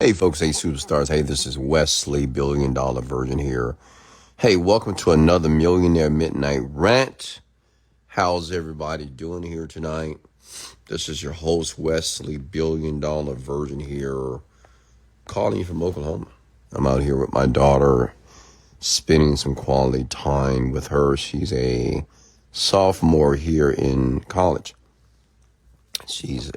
Hey folks, hey superstars, hey, this is Wesley Virgin here. Hey, welcome to another Millionaire Midnight Rant. How's everybody doing here tonight? This is your host, Wesley Virgin here, calling you from Oklahoma. I'm out here with my daughter, spending some quality time with her. She's a sophomore here in college. She's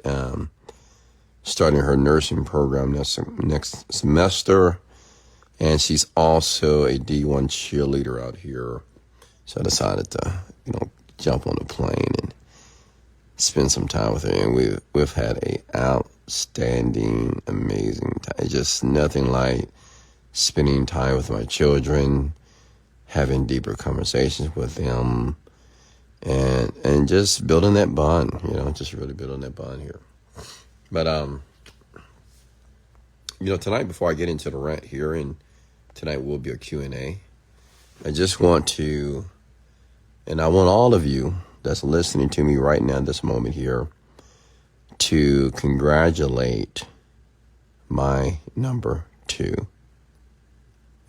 starting her nursing program next semester, and she's also a D1 cheerleader out here. So I decided to, jump on a plane and spend some time with her, and we've had a outstanding, amazing time. Just nothing like spending time with my children, having deeper conversations with them, and just building that bond. Just really building that bond here. But, tonight, before I get into the rant here, and tonight will be a Q&A, I just want to, and I want all of you that's listening to me right now, this moment here, to congratulate my number 2.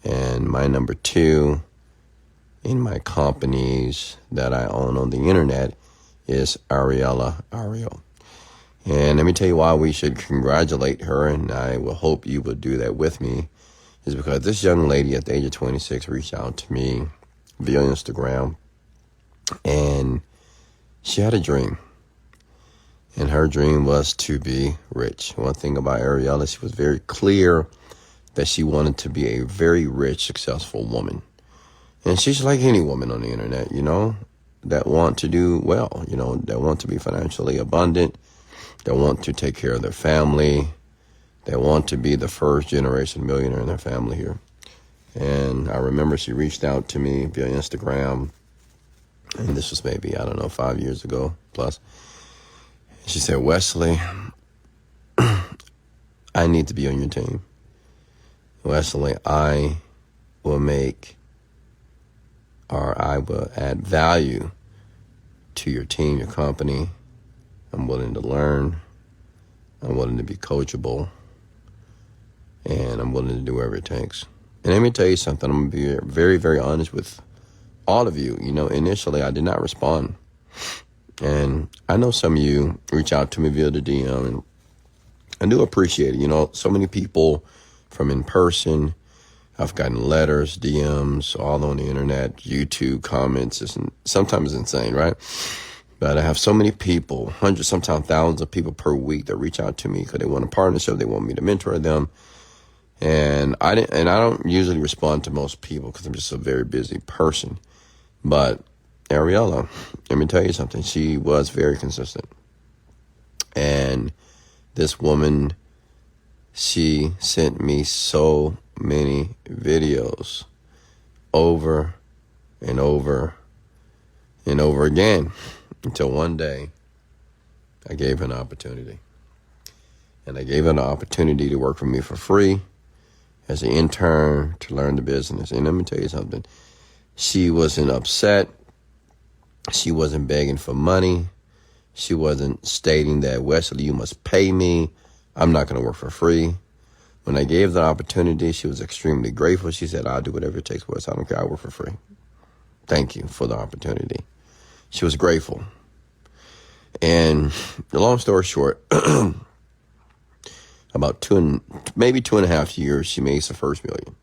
And my number 2 in my companies that I own on the internet is Ariella Ariel. And let me tell you why we should congratulate her, and I will hope you will do that with me, is because this young lady at the age of 26 reached out to me via Instagram, and she had a dream. And her dream was to be rich. One thing about Ariella, she was very clear that she wanted to be a very rich, successful woman. And she's like any woman on the internet, that want to do well, that want to be financially abundant, that want to take care of their family, that want to be the first generation millionaire in their family here. And I remember she reached out to me via Instagram, and this was maybe, 5 years ago plus. She said, Wesley, I need to be on your team. Wesley, I will add value to your team, your company. I'm willing to learn. I'm willing to be coachable. And I'm willing to do whatever it takes. And let me tell you something. I'm going to be very, very honest with all of you. Initially, I did not respond. And I know some of you reach out to me via the DM, and I do appreciate it. So many people from in person. I've gotten letters, DMs, all on the internet, YouTube comments. Sometimes it's insane, right? But I have so many people, hundreds, sometimes thousands of people per week that reach out to me because they want a partnership. They want me to mentor them. And I don't usually respond to most people because I'm just a very busy person. But Ariella, let me tell you something. She was very consistent. And this woman, she sent me so many videos over and over and over again. Until one day, I gave her an opportunity. And I gave her an opportunity to work for me for free as an intern to learn the business. And let me tell you something. She wasn't upset. She wasn't begging for money. She wasn't stating that, Wesley, you must pay me. I'm not going to work for free. When I gave the opportunity, she was extremely grateful. She said, I'll do whatever it takes, Wes. I don't care. I work for free. Thank you for the opportunity. She was grateful. And the long story short, about maybe 2.5 years, she made her first million.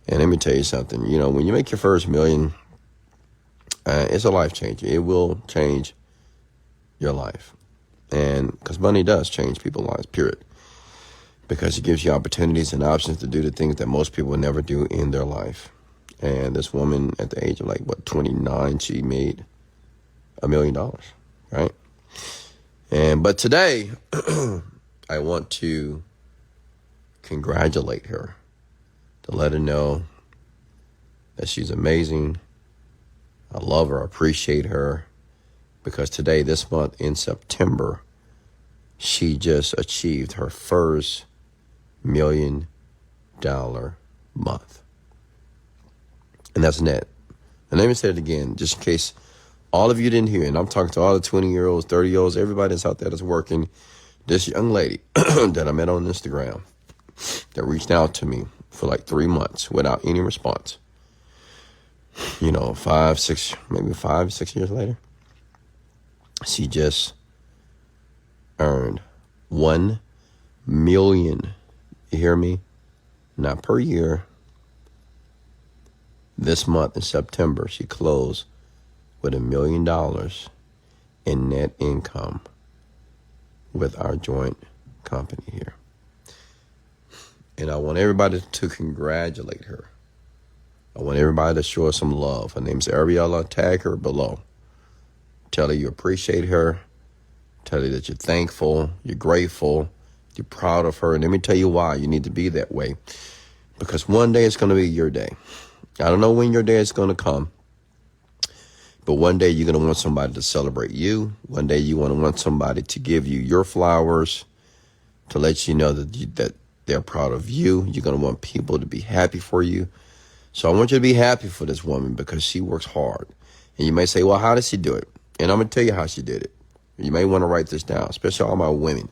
And let me tell you something, when you make your first million, it's a life changer. It will change your life. And because money does change people's lives, period. Because it gives you opportunities and options to do the things that most people would never do in their life. And this woman at the age of 29, she made $1 million, right? But today, I want to congratulate her, to let her know that she's amazing. I love her, I appreciate her, because today, this month in September, she just achieved her first $1 million month. And that's net. And let me say it again, just in case all of you didn't hear, and I'm talking to all the 20-year-olds, 30-year-olds, everybody that's out there that's working. This young lady that I met on Instagram, that reached out to me for like 3 months without any response. 5, 6, maybe 5, 6 years later, she just earned 1 million. You hear me? Not per year. This month in September, she closed with $1 million in net income with our joint company here. And I want everybody to congratulate her. I want everybody to show her some love. Her name's Ariella. Tag her below. Tell her you appreciate her. Tell her that you're thankful, you're grateful, you're proud of her. And let me tell you why you need to be that way. Because one day it's going to be your day. I don't know when your day is going to come. But one day you're going to want somebody to celebrate you. One day you want somebody to give you your flowers, to let you know that they're proud of you. You're going to want people to be happy for you. So I want you to be happy for this woman because she works hard. And you may say, well, how does she do it? And I'm going to tell you how she did it. You may want to write this down, especially all my women.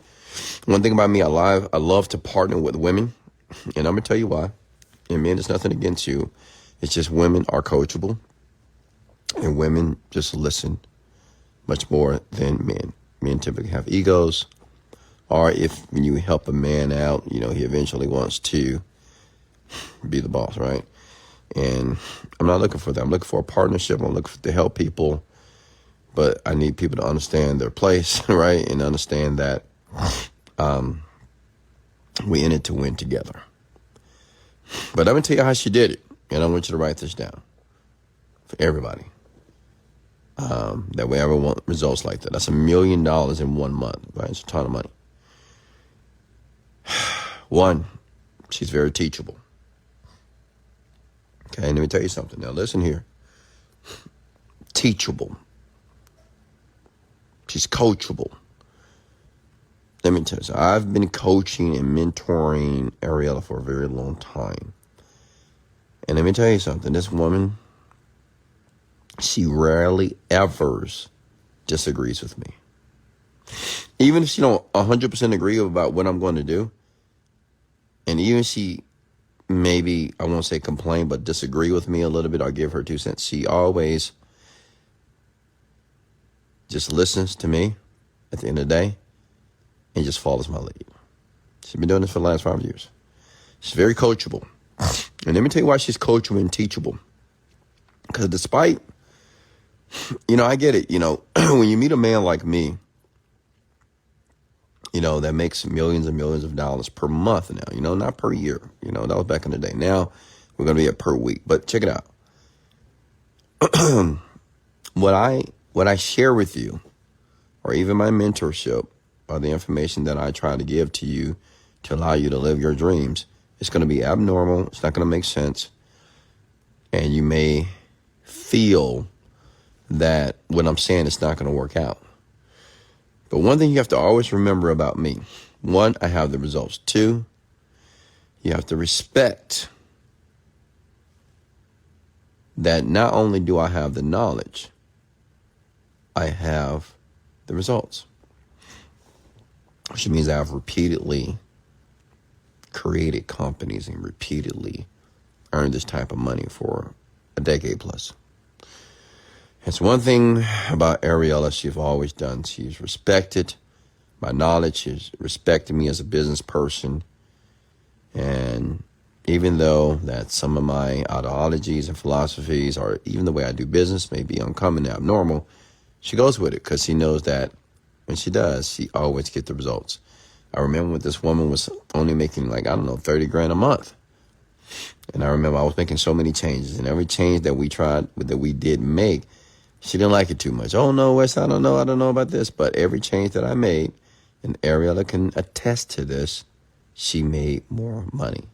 One thing about me, I love to partner with women. And I'm going to tell you why. And men, it's nothing against you. It's just women are coachable. And women just listen much more than men. Men typically have egos. Or when you help a man out, he eventually wants to be the boss, right? And I'm not looking for that. I'm looking for a partnership. I'm looking to help people. But I need people to understand their place, right? And understand that we in it to win together. But I'm going to tell you how she did it. And I want you to write this down for everybody. That we ever want results like that. That's $1 million in 1 month, right? It's a ton of money. One, she's very teachable. Okay, let me tell you something. Now listen here. Teachable. She's coachable. Let me tell you something. I've been coaching and mentoring Ariella for a very long time. And let me tell you something. This woman, she rarely ever disagrees with me. Even if she don't 100% agree about what I'm going to do, and even she maybe, I won't say complain, but disagree with me a little bit, I'll give her 2 cents. She always just listens to me at the end of the day and just follows my lead. She's been doing this for the last 5 years. She's very coachable. And let me tell you why she's coachable and teachable. Because despite, I get it, when you meet a man like me, that makes millions and millions of dollars per month now, not per year. That was back in the day. Now we're going to be at per week. But check it out. What I share with you, or even my mentorship, or the information that I try to give to you to allow you to live your dreams, it's going to be abnormal. It's not going to make sense. And you may feel that what I'm saying is not going to work out. But one thing you have to always remember about me, 1, I have the results. 2, you have to respect that not only do I have the knowledge, I have the results. Which means I have repeatedly created companies and repeatedly earned this type of money for a decade plus. It's one thing about Ariella she's always done. She's respected my knowledge. She's respected me as a business person. And even though that some of my ideologies and philosophies, or even the way I do business, may be uncommon and abnormal, she goes with it because she knows that when she does, she always gets the results. I remember when this woman was only making $30 grand a month. And I remember I was making so many changes, and every change that we did make, she didn't like it too much. Oh no, Wes, I don't know about this. But every change that I made, and Ariella can attest to this, she made more money.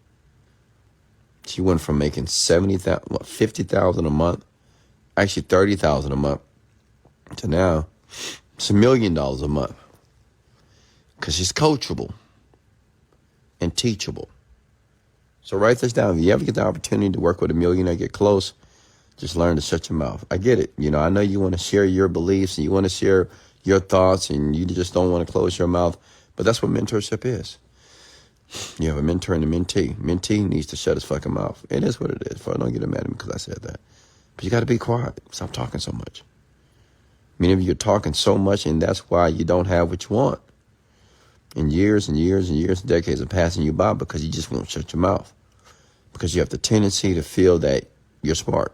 She went from making $50,000 a month, actually $30,000 a month, to now it's $1 million a month. Because she's coachable and teachable. So write this down. If you ever get the opportunity to work with a millionaire, get close, just learn to shut your mouth. I get it. I know you want to share your beliefs and you want to share your thoughts and you just don't want to close your mouth. But that's what mentorship is. You have a mentor and a mentee. Mentee needs to shut his fucking mouth. It is what it is. Don't get mad at me because I said that. But you got to be quiet. Stop talking so much. Many of you are talking so much, and that's why you don't have what you want. And years and years and years and decades are passing you by because you just won't shut your mouth. Because you have the tendency to feel that you're smart.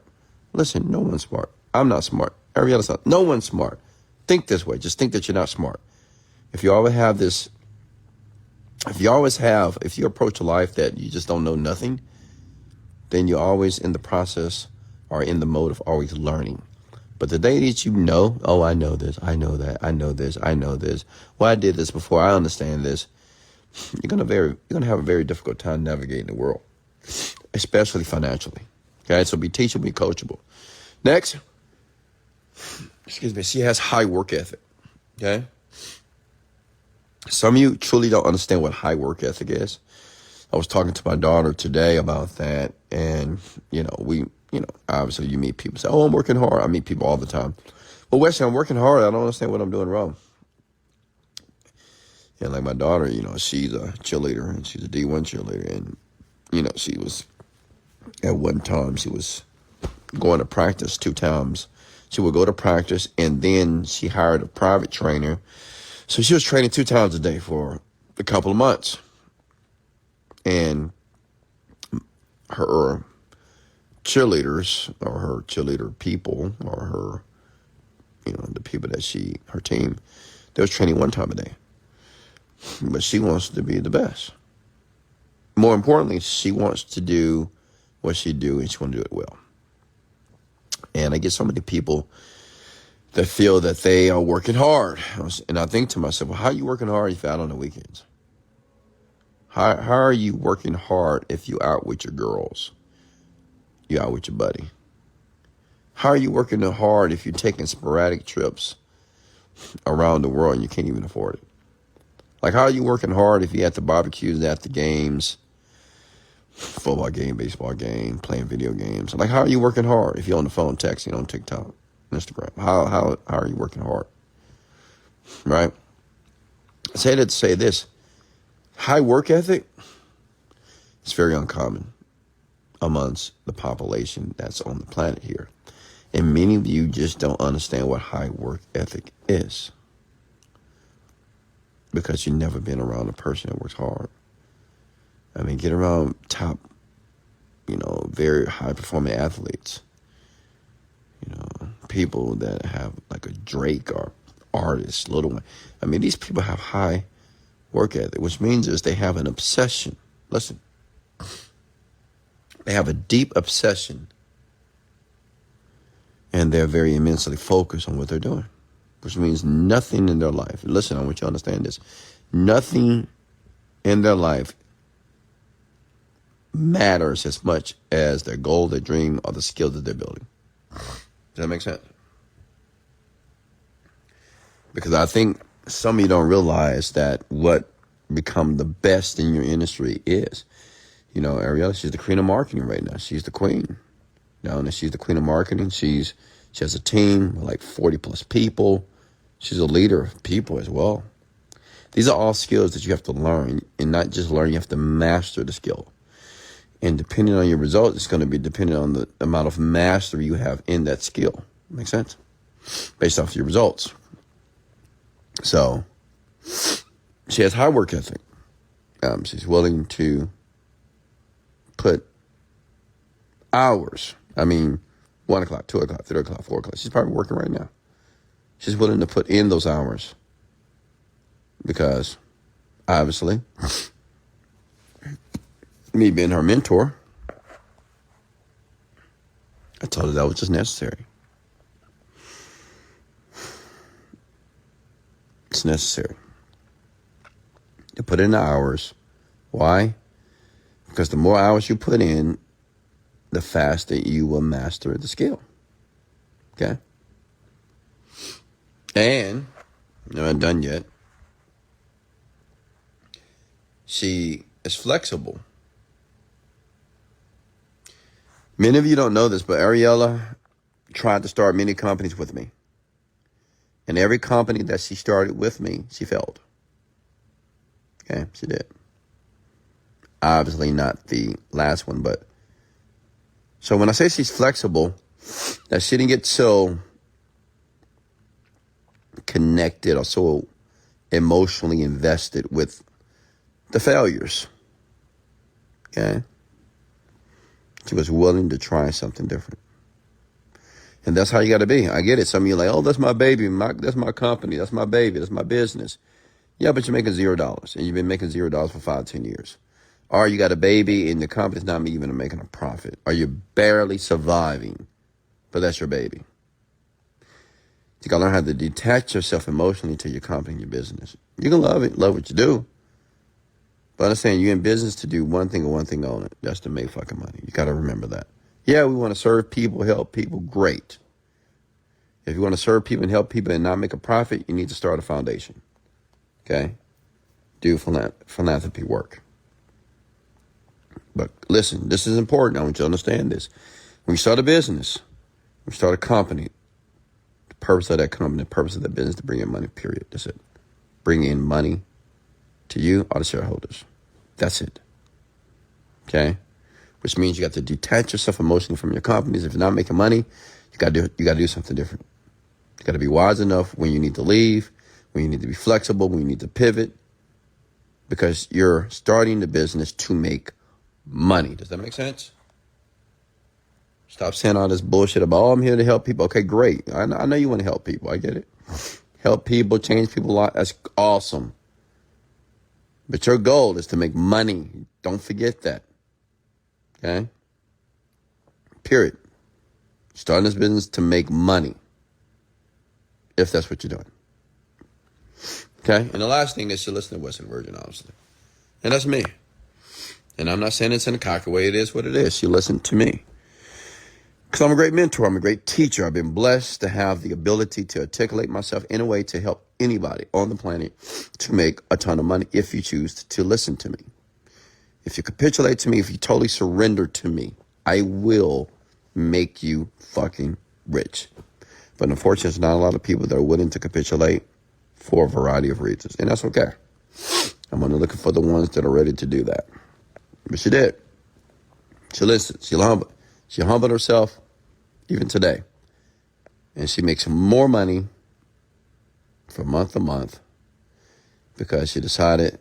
Listen, no one's smart. I'm not smart. Everybody's not. No one's smart. Think this way. Just think that you're not smart. If you approach life that you just don't know nothing, then you're always in the process or in the mode of always learning. But the day that you know, oh, I know this, I know that, I know this, I know this. Well, I did this before, I understand this. You're gonna have a very difficult time navigating the world, especially financially. Okay, so be teachable, be coachable. Next, she has high work ethic. Okay. Some of you truly don't understand what high work ethic is. I was talking to my daughter today about that. And, obviously you meet people say, oh, I'm working hard. I meet people all the time. Well, Wesley, I'm working hard. I don't understand what I'm doing wrong. And like my daughter, she's a cheerleader and she's a D1 cheerleader. And, she was, at one time, she was going to practice 2 times. She would go to practice and then she hired a private trainer. So she was training 2 times a day for a couple of months. And her cheerleaders or her cheerleader people or her, the people that her team, they was training 1 time a day. But she wants to be the best. More importantly, she wants to do what she do and she wants to do it well. And I get so many people that feel that they are working hard. And I think to myself, well, how are you working hard if you're out on the weekends? How are you working hard if you're out with your girls? You're out with your buddy. How are you working hard if you're taking sporadic trips around the world and you can't even afford it? Like, how are you working hard if you're at the barbecues, at the games, football game, baseball game, playing video games? Like, how are you working hard if you're on the phone texting on TikTok? Instagram. How are you working hard? Right? I say that to say this. High work ethic is very uncommon amongst the population that's on the planet here. And many of you just don't understand what high work ethic is. Because you've never been around a person that works hard. I mean, get around top, very high performing athletes. People that have like a Drake or artists, Little Wayne. I mean, these people have high work ethic, which means is they have an obsession. Listen, they have a deep obsession and they're very immensely focused on what they're doing, which means nothing in their life. Listen, I want you to understand this. Nothing in their life matters as much as their goal, their dream, or the skill that they're building. Does that make sense? Because I think some of you don't realize that what become the best in your industry is. Ariella, she's the queen of marketing right now. She's the queen. And she's the queen of marketing. She has a team of like 40 plus people. She's a leader of people as well. These are all skills that you have to learn, and not just learn, you have to master the skill. And depending on your results, it's going to be dependent on the amount of mastery you have in that skill. Make sense? Based off your results. So, she has high work ethic. She's willing to put hours. 1 o'clock, 2 o'clock, 3 o'clock, 4 o'clock. She's probably working right now. She's willing to put in those hours. Because, obviously, me being her mentor, I told her that was just necessary. It's necessary to put in the hours. Why? Because the more hours you put in, the faster you will master the skill. Okay? And, I'm not done yet. She is flexible. Many of you don't know this, but Ariella tried to start many companies with me. And every company that she started with me, she failed. Okay, she did. obviously not the last one, but so when I say she's flexible, that she didn't get so connected or so emotionally invested with the failures. Okay? She was willing to try something different. And that's how you got to be. I get it. Some of you are like, oh, that's my baby. That's my company. That's my baby. That's my business. Yeah, but you're making $0. And you've been making $0 for 5-10 years. Or you got a baby and the company's not even making a profit. Or you're barely surviving. But that's your baby. You got to learn how to detach yourself emotionally to your company and your business. You can love it. Love what you do. But understand, you're in business to do one thing and one thing only. That's to make fucking money. You got to remember that. Yeah, we want to serve people, help people. Great. If you want to serve people and help people and not make a profit, you need to start a foundation. Okay? Do philanthropy work. But listen, this is important. I want you to understand this. When you start a business, when you start a company, the purpose of that company, the purpose of that business, to bring in money, period. That's it. Bring in money to you or the shareholders. That's it. Okay? Which means you got to detach yourself emotionally from your companies. If you're not making money, you got to do something different. You got to be wise enough when you need to leave, when you need to be flexible, when you need to pivot, because you're starting the business to make money. Does that make sense? Stop saying all this bullshit about, oh, I'm here to help people. Okay, great. I know you want to help people. I get it. Help people, change people's lives. That's awesome. But your goal is to make money. Don't forget that. Okay? Period. Starting this business to make money. If that's what you're doing. Okay? And the last thing is to listen to Wesley Virgin, obviously. And that's me. And I'm not saying it's in a cocky way. It is what it is. You listen to me. Because I'm a great mentor. I'm a great teacher. I've been blessed to have the ability to articulate myself in a way to help anybody on the planet to make a ton of money if you choose to listen to me. If you capitulate to me, if you totally surrender to me, I will make you fucking rich. But unfortunately, there's not a lot of people that are willing to capitulate for a variety of reasons. And that's okay. I'm only looking for the ones that are ready to do that. But she did. She listened. She humbled herself even today. And she makes more money from month to month because she decided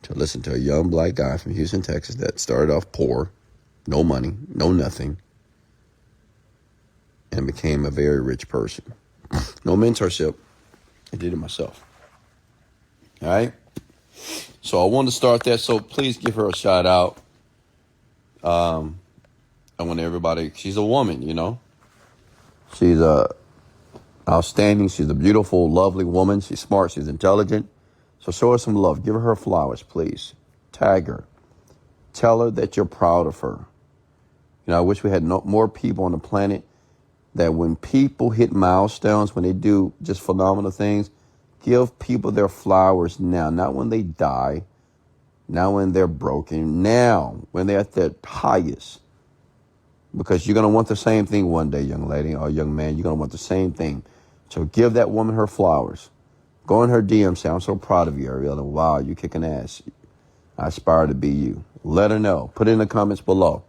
to listen to a young black guy from Houston, Texas that started off poor, no money, no nothing, and became a very rich person. No mentorship. I did it myself. All right? So I wanted to start that, so please give her a shout out. I want everybody, she's a woman, you know. She's outstanding. She's a beautiful, lovely woman. She's smart. She's intelligent. So show her some love. Give her flowers, please. Tag her. Tell her that you're proud of her. You know, I wish we had more people on the planet that when people hit milestones, when they do just phenomenal things, give people their flowers now, not when they die, not when they're broken, now, when they're at their highest. Because you're going to want the same thing one day, young lady or young man. You're going to want the same thing. So give that woman her flowers. Go in her DM, say, I'm so proud of you, Ariella. Wow, you kicking ass. I aspire to be you. Let her know. Put it in the comments below.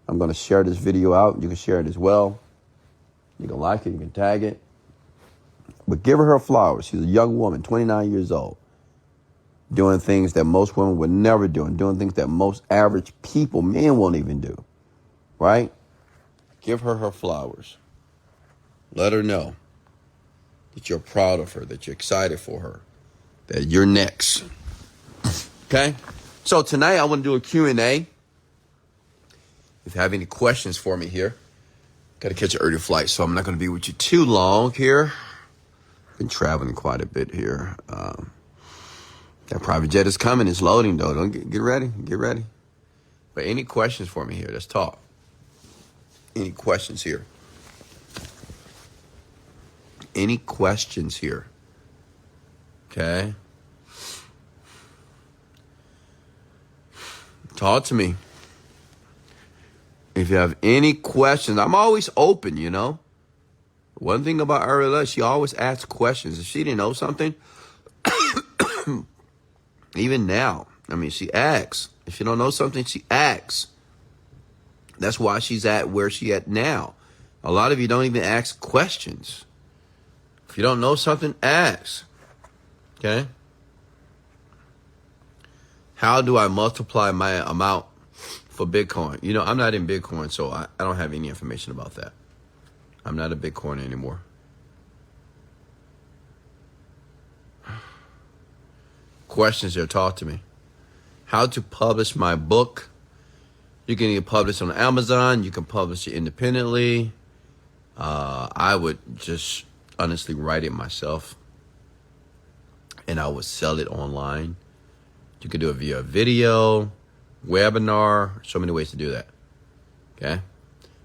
I'm going to share this video out. You can share it as well. You can like it. You can tag it. But give her flowers. She's a young woman, 29 years old, doing things that most women would never do and doing things that most average people, men, won't even do. Right? Give her flowers. Let her know that you're proud of her, that you're excited for her, that you're next. Okay? So tonight I want to do a Q&A. If you have any questions for me here, got to catch an early flight, so I'm not going to be with you too long here. Been traveling quite a bit here. That private jet is coming. It's loading, though. Don't get ready. Get ready. But any questions for me here? Let's talk. Any questions here? Any questions here? Okay. Talk to me. If you have any questions, I'm always open, you know. One thing about Ariella, she always asks questions. If she didn't know something, even now, I mean, she asks. If you don't know something, she asks. That's why she's at where she at now. A lot of you don't even ask questions. If you don't know something, ask. Okay? How do I multiply my amount for Bitcoin? You know, I'm not in Bitcoin, so I don't have any information about that. I'm not a Bitcoiner anymore. Questions here, talk to me. How to publish my book. You can either publish on Amazon. You can publish it independently. I would just honestly write it myself. And I would sell it online. You could do it via video, webinar, so many ways to do that. Okay?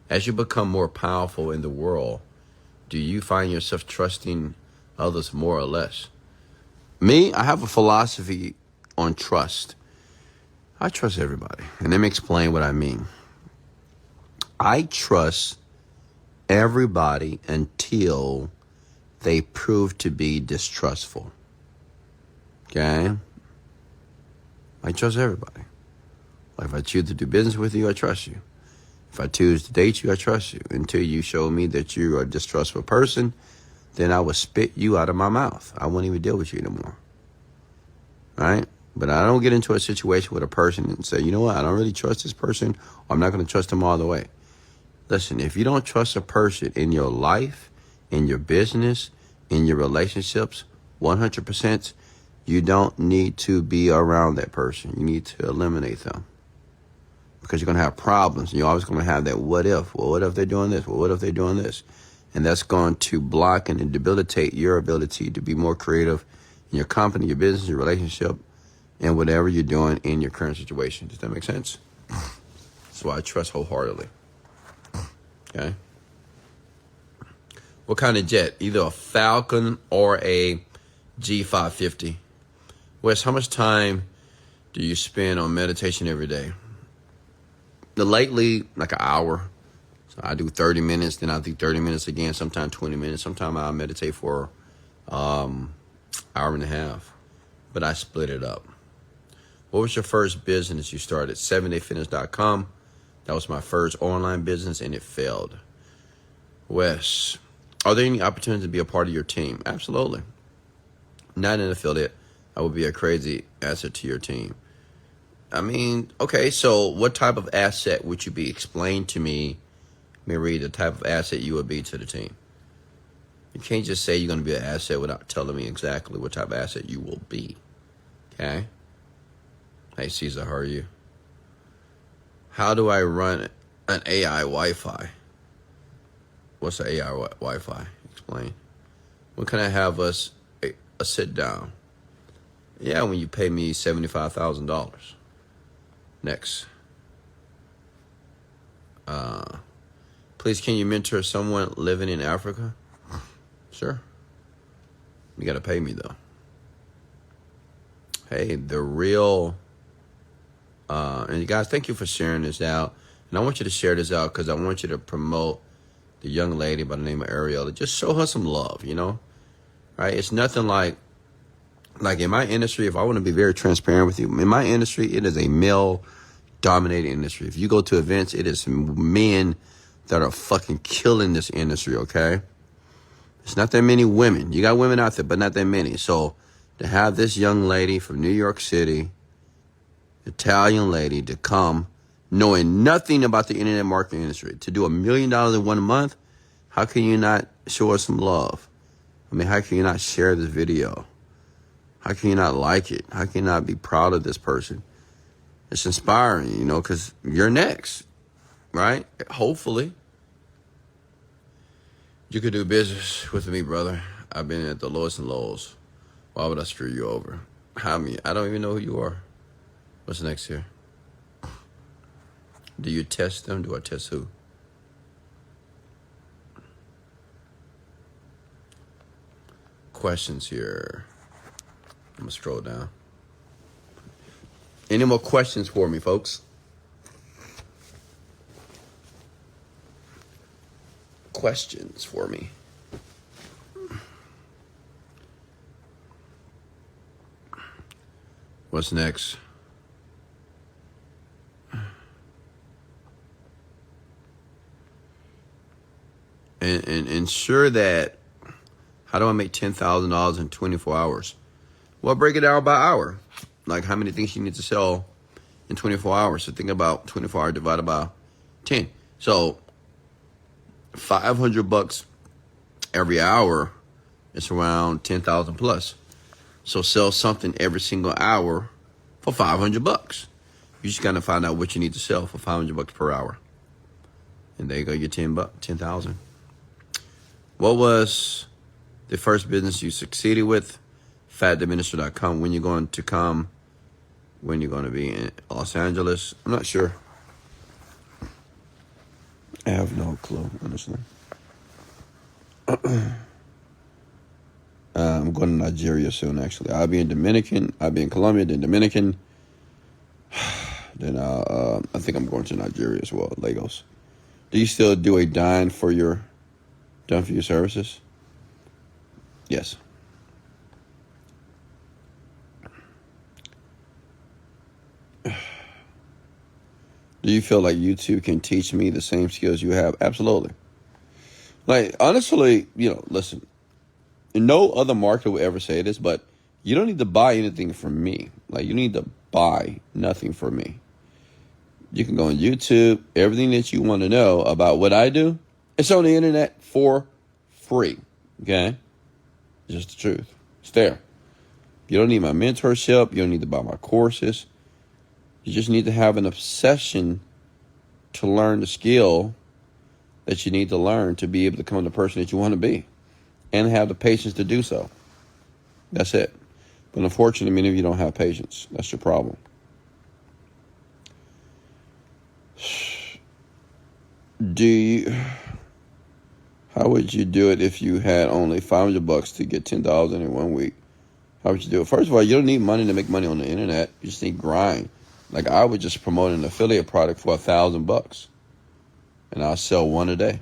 As you become more powerful in the world, do you find yourself trusting others more or less? Me, I have a philosophy on trust. I trust everybody. And let me explain what I mean. I trust everybody until they prove to be distrustful. Okay? I trust everybody. Like if I choose to do business with you, I trust you. If I choose to date you, I trust you. Until you show me that you are a distrustful person, then I will spit you out of my mouth. I won't even deal with you anymore. Right? But I don't get into a situation with a person and say, you know what, I don't really trust this person, or I'm not going to trust them all the way. Listen, if you don't trust a person in your life, in your business, in your relationships, 100%, you don't need to be around that person. You need to eliminate them. Because you're going to have problems. You're always going to have that what if. Well, what if they're doing this? Well, what if they're doing this? And that's going to block and debilitate your ability to be more creative in your company, your business, your relationship, and whatever you're doing in your current situation. Does that make sense? That's why I trust wholeheartedly. Okay? What kind of jet? Either a Falcon or a G550. Wes, how much time do you spend on meditation every day? Lately, like an hour. So I do 30 minutes, then I do 30 minutes again, sometimes 20 minutes. Sometimes I'll meditate for hour and a half. But I split it up. What was your first business you started? 7dayfitness.com. That was my first online business, and it failed. Wes, are there any opportunities to be a part of your team? Absolutely. Not an affiliate. I would be a crazy asset to your team. I mean, okay, so what type of asset would you be? Explain to me, Marie, the type of asset you would be to the team. You can't just say you're going to be an asset without telling me exactly what type of asset you will be. Okay? Hey, Caesar, how are you? How do I run an AI Wi-Fi? What's an AI Wi-Fi? Explain. When can I have us a sit down? Yeah, when you pay me $75,000. Next. Please, can you mentor someone living in Africa? Sure. You got to pay me, though. Hey, the real... and you guys, thank you for sharing this out. And I want you to share this out because I want you to promote the young lady by the name of Ariella. Just show her some love, you know? Right? It's nothing like in my industry, if I want to be very transparent with you, in my industry, it is a male-dominated industry. If you go to events, it is men that are fucking killing this industry, okay? It's not that many women. You got women out there, but not that many. So to have this young lady from New York City, Italian lady, to come knowing nothing about the internet marketing industry, to do $1 million in 1 month, how can you not show her some love? I mean, how can you not share this video? How can you not like it? How can you not be proud of this person? It's inspiring, you know, because you're next, right? Hopefully. You could do business with me, brother. I've been at the lowest and lows. Why would I screw you over? I mean, I don't even know who you are. What's next here? Do you test them? Do I test who? Questions here. I'm going to scroll down. Any more questions for me, folks? Questions for me. What's next? and ensure that, how do I make $10,000 in 24 hours? Well, break it down by hour. Like how many things you need to sell in 24 hours. So think about 24 hours divided by 10. So $500 every hour is around 10,000 plus. So sell something every single hour for $500. You just gotta find out what you need to sell for $500 per hour. And there you go, your 10,000. What was the first business you succeeded with? FatDiminisher.com. When you're going to come? When you're going to be in Los Angeles? I'm not sure. I have no clue, honestly. I'm going to Nigeria soon, actually. I'll be in Dominican. I'll be in Colombia, then Dominican. Then I think I'm going to Nigeria as well, Lagos. Do you still do a done for your services? Yes. Do you feel like YouTube can teach me the same skills you have? Absolutely. Like, honestly, listen, no other marketer will ever say this, but you don't need to buy anything from me. Like, you need to buy nothing from me. You can go on YouTube, everything that you want to know about what I do, it's on the internet for free. Okay? Just the truth. It's there. You don't need my mentorship. You don't need to buy my courses. You just need to have an obsession to learn the skill that you need to learn to be able to become the person that you want to be and have the patience to do so. That's it. But unfortunately, many of you don't have patience. That's your problem. How would you do it if you had only $500 to get $10,000 in 1 week? How would you do it? First of all, you don't need money to make money on the internet. You just need grind. Like, I would just promote an affiliate product for $1,000, and I'll sell one a day.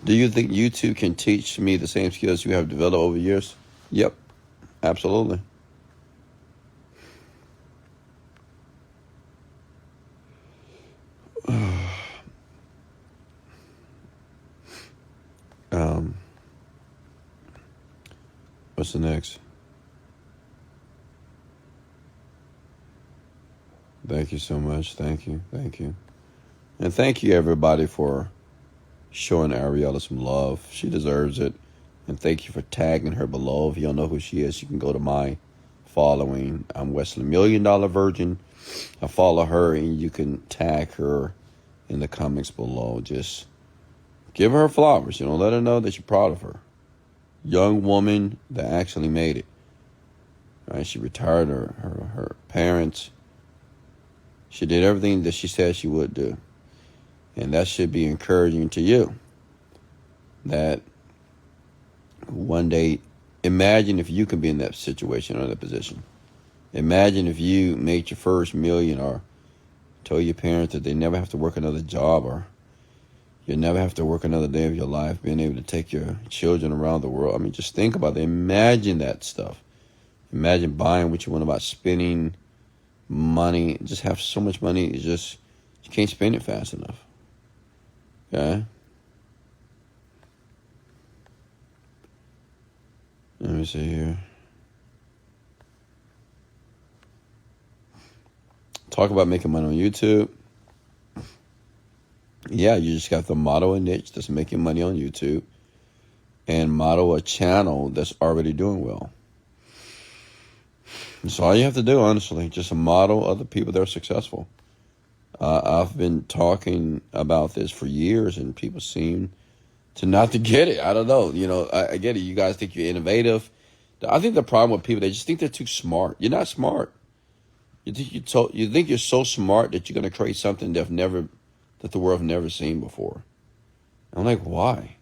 Do you think YouTube can teach me the same skills you have developed over years? Yep, absolutely. What's the next? Thank you so much. Thank you. And thank you, everybody, for showing Ariella some love. She deserves it. And thank you for tagging her below. If you don't know who she is, you can go to my following. I'm Wesley $1,000,000 Virgin. I follow her, and you can tag her in the comments below. Just give her flowers. Let her know that you're proud of her. Young woman that actually made it. Right? She retired her parents. She did everything that she said she would do. And that should be encouraging to you. That one day, imagine if you could be in that situation or that position. Imagine if you made your first million or told your parents that they never have to work another job or you never have to work another day of your life, being able to take your children around the world. I mean, just think about it. Imagine that stuff. Imagine buying what you want, about spending money. Just have so much money. It's just, you can't spend it fast enough. Okay? Let me see here. Talk about making money on YouTube. Yeah, you just got to model a niche that's making money on YouTube and model a channel that's already doing well. That's all you have to do, honestly. Just model other people that are successful. I've been talking about this for years, and people seem to not to get it. I don't know. I get it. You guys think you're innovative. I think the problem with people, they just think they're too smart. You're not smart. You think you're so smart that you're going to create something that the world have never seen before. I'm like, why?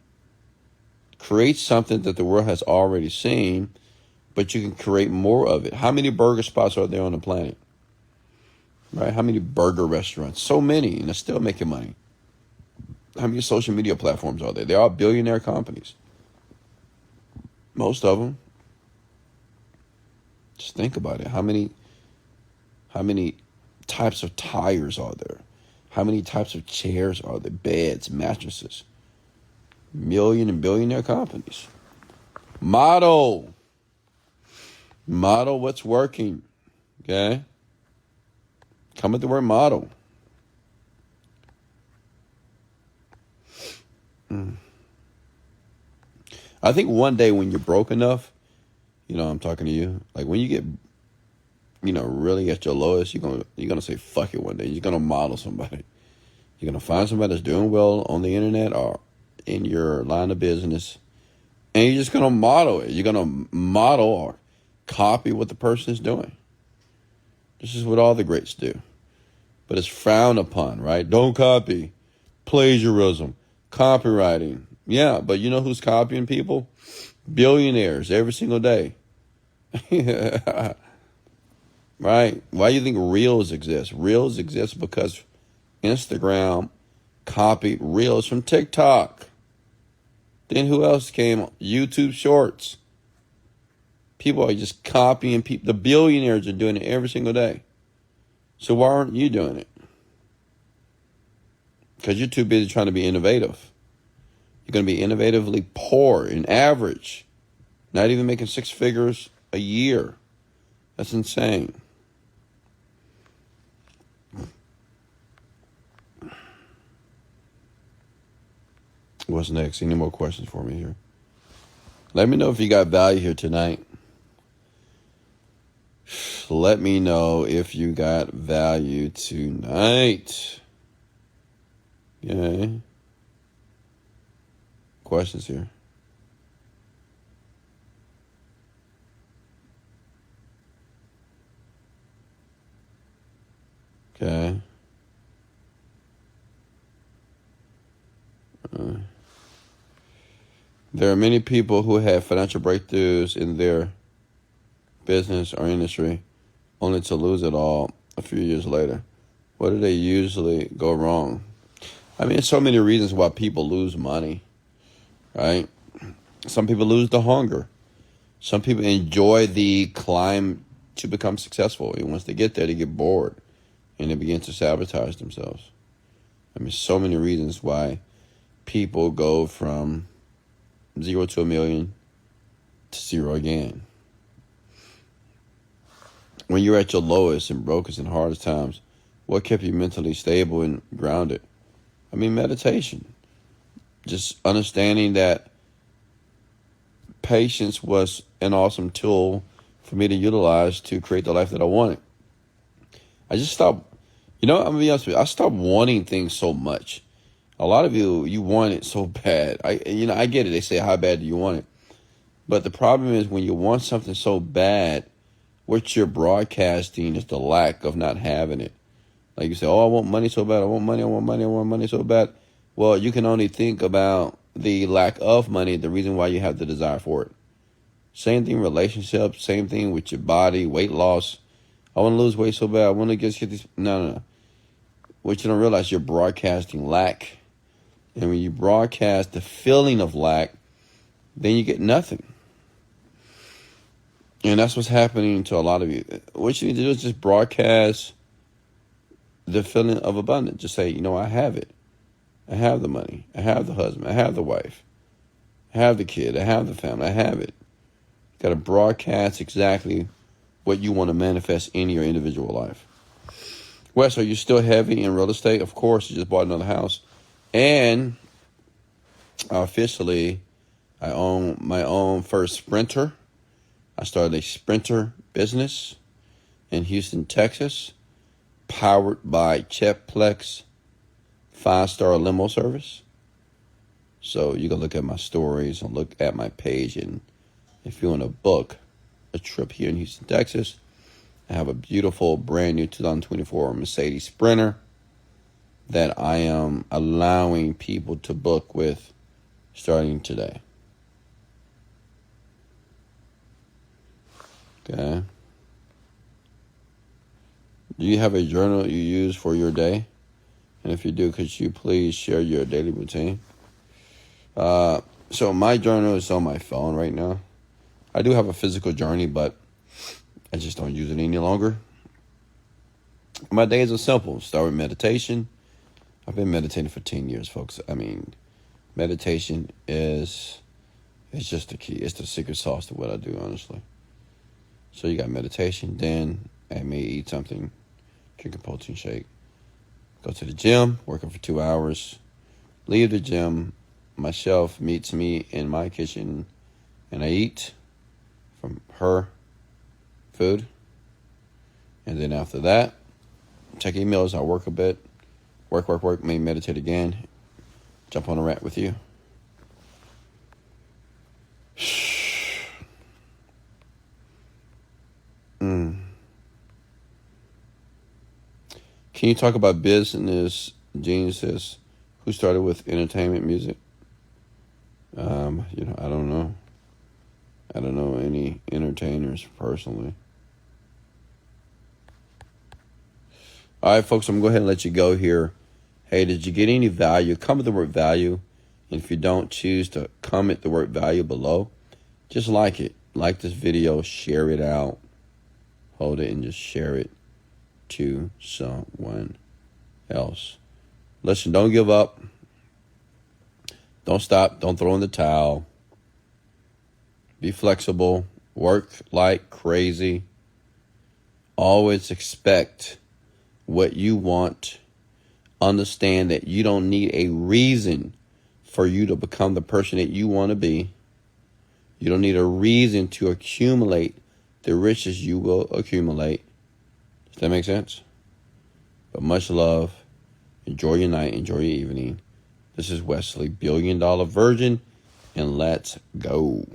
Create something that the world has already seen, but you can create more of it. How many burger spots are there on the planet? Right? How many burger restaurants? So many, and they're still making money. How many social media platforms are there? They're all billionaire companies. Most of them. Just think about it. How many types of tires are there? How many types of chairs are there? Beds, mattresses. Million and billionaire companies. Model what's working. Okay? Come with the word model. I think one day when you're broke enough, I'm talking to you, like when you get, really at your lowest, you're gonna say fuck it one day. You're gonna model somebody. You're gonna find somebody that's doing well on the internet or in your line of business, and you're just gonna model it. You're gonna model or copy what the person is doing. This is what all the greats do. But it's frowned upon, right? Don't copy. Plagiarism. Copywriting. Yeah, but you know who's copying people? Billionaires every single day. Right? Why do you think Reels exist? Reels exist because Instagram copied Reels from TikTok. Then who else came? YouTube Shorts. People are just copying people. The billionaires are doing it every single day. So why aren't you doing it? Because you're too busy trying to be innovative. You're going to be innovatively poor and average. Not even making 6 figures a year. That's insane. What's next? Any more questions for me here? Let me know if you got value here tonight. Let me know if you got value tonight. Okay. Questions here. Okay. There are many people who have financial breakthroughs in their business or industry only to lose it all a few years later. What do they usually go wrong? I mean, there's so many reasons why people lose money, right? Some people lose the hunger. Some people enjoy the climb to become successful. And once they get there, they get bored and they begin to sabotage themselves. I mean, so many reasons why people go from 0 to a million to 0 again. When you're at your lowest and brokest and hardest times, what kept you mentally stable and grounded? I mean, meditation. Just understanding that patience was an awesome tool for me to utilize to create the life that I wanted. I just stopped, I'm going to be honest with you, I stopped wanting things so much. A lot of you want it so bad. I get it. They say, how bad do you want it? But the problem is when you want something so bad, what you're broadcasting is the lack of not having it. Like you say, oh, I want money so bad. I want money so bad. Well, you can only think about the lack of money, the reason why you have the desire for it. Same thing, relationships, same thing with your body, weight loss. I want to lose weight so bad. I want to get these. No. What you don't realize, you're broadcasting lack. And when you broadcast the feeling of lack, then you get nothing. And that's what's happening to a lot of you. What you need to do is just broadcast the feeling of abundance. Just say, I have it. I have the money. I have the husband. I have the wife. I have the kid. I have the family. I have it. You got to broadcast exactly what you want to manifest in your individual life. Wes, are you still heavy in real estate? Of course, you just bought another house. And officially, I own my own first Sprinter. I started a Sprinter business in Houston, Texas, powered by Jetplex 5-star limo service. So you can look at my stories and look at my page. And if you want to book a trip here in Houston, Texas, I have a beautiful brand new 2024 Mercedes Sprinter that I am allowing people to book with starting today. Okay. Do you have a journal you use for your day? And if you do, could you please share your daily routine? So my journal is on my phone right now. I do have a physical journey, but I just don't use it any longer. My days are simple. Start with meditation, I've been meditating for 10 years, folks. I mean, meditation is just the key. It's the secret sauce to what I do, honestly. So you got meditation, then I may eat something, drink a protein shake, go to the gym, working for 2 hours, leave the gym, my chef meets me in my kitchen, and I eat from her food. And then after that, check emails, I work a bit, work, maybe meditate again, jump on a rant with you. Can you talk about business geniuses who started with entertainment music? I don't know. I don't know any entertainers personally. All right, folks, I'm going to go ahead and let you go here. Hey, did you get any value? Comment the word value. And if you don't, choose to comment the word value below. Just like it. Like this video, share it out. Hold it and just share it to someone else. Listen, don't give up. Don't stop. Don't throw in the towel. Be flexible. Work like crazy. Always expect what you want. Understand that you don't need a reason for you to become the person that you want to be. You don't need a reason to accumulate the riches you will accumulate. Does that make sense? But much love. Enjoy your night. Enjoy your evening. This is Wesley, $1 Billion Virgin, and let's go.